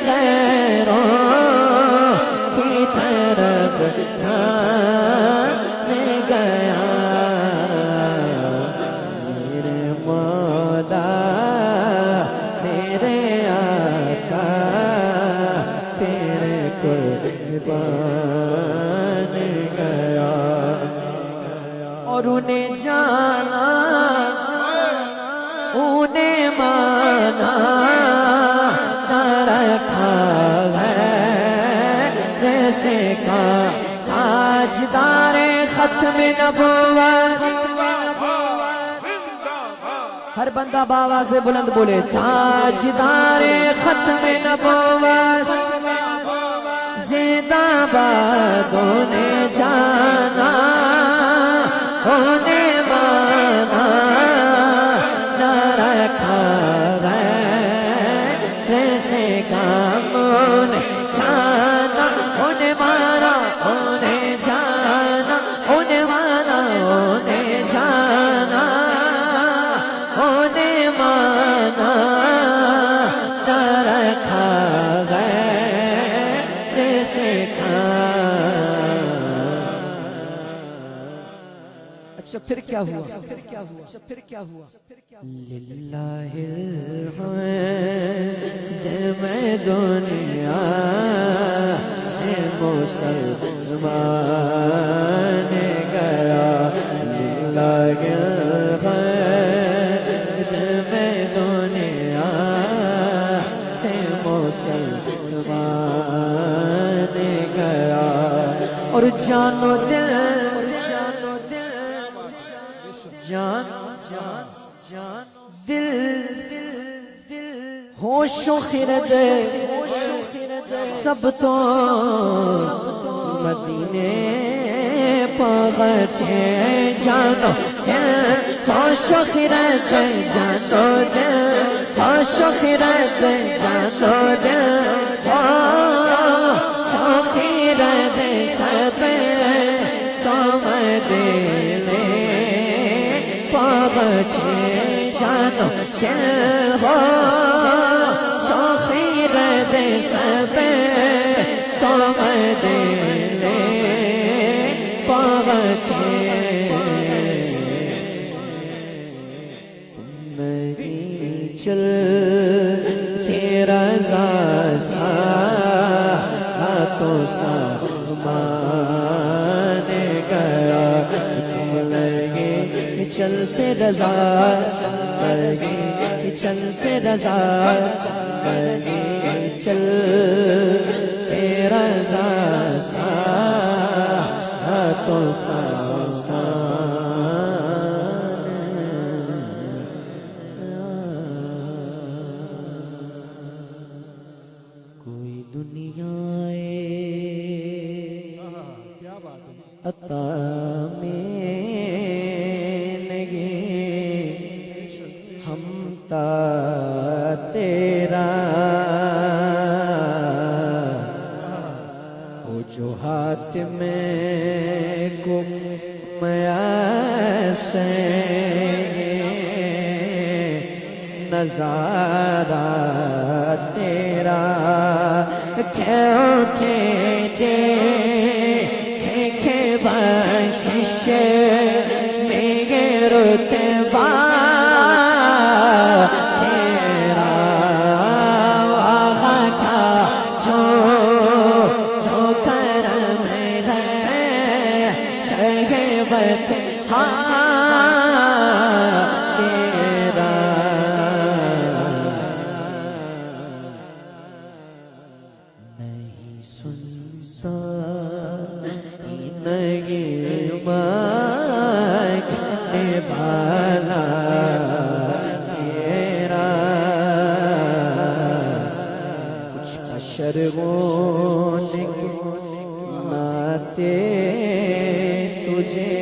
غیروں کی طرف دھیان گیا میرے مولا میرے آقا تیرے قربان گیا اور انہیں جانا انہیں مانا نہ رکھا ہے جیسے کا تاجدار ختم نبوت ہر بندہ باواز سے بلند بولے تاجدار ختم نبوت زندہ باد انہیں جانا انہیں مانا نہ رکھا ہے جیسے کام انہیں جانا انہیں مانا انہیں جانا انہیں مانا انہیں جانا انہیں مانا نہ رکھا ہے جیسے کام اچھا پھر کیا ہوا پھر کیا ہوا للہ الحمد میں دنیا سے مسلمان گیا للہ الحمد میں دنیا سے مسلمان گیا اور جانو دل جان جان جان دل ہوش و خرد سب تو مدینے پہنچے جانو دل ہوش و خرد جانو دل ہوش و خرد جانو دل ہوش و خرد سب تو مدینے پہنچے جانو دل ہو شوخیر دے سب تو مدینے پہنچے تم نہیں چل تیرا رضا تو سامان گیا تم نہیں چلتے رضا چلتے رضا چل تیرا رضا تو کوئی دنیا عطا میں ہم تا تیرا وہ جو ہاتھ میں گم ایسے نظارہ تیرا کھوٹے دیکھے بخشش میرے رتبہ نہیں سنتا نہیں مانگنے والا تیرا کچھ بشر وہ ناتے تجھے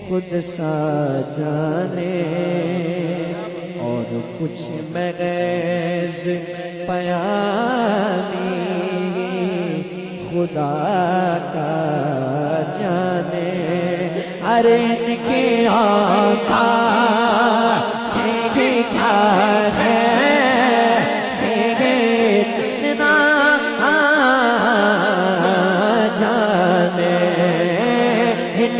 خود سا جانے اور کچھ محض پیامی خدا کا جانے ہر ان کی آقا کیا ہے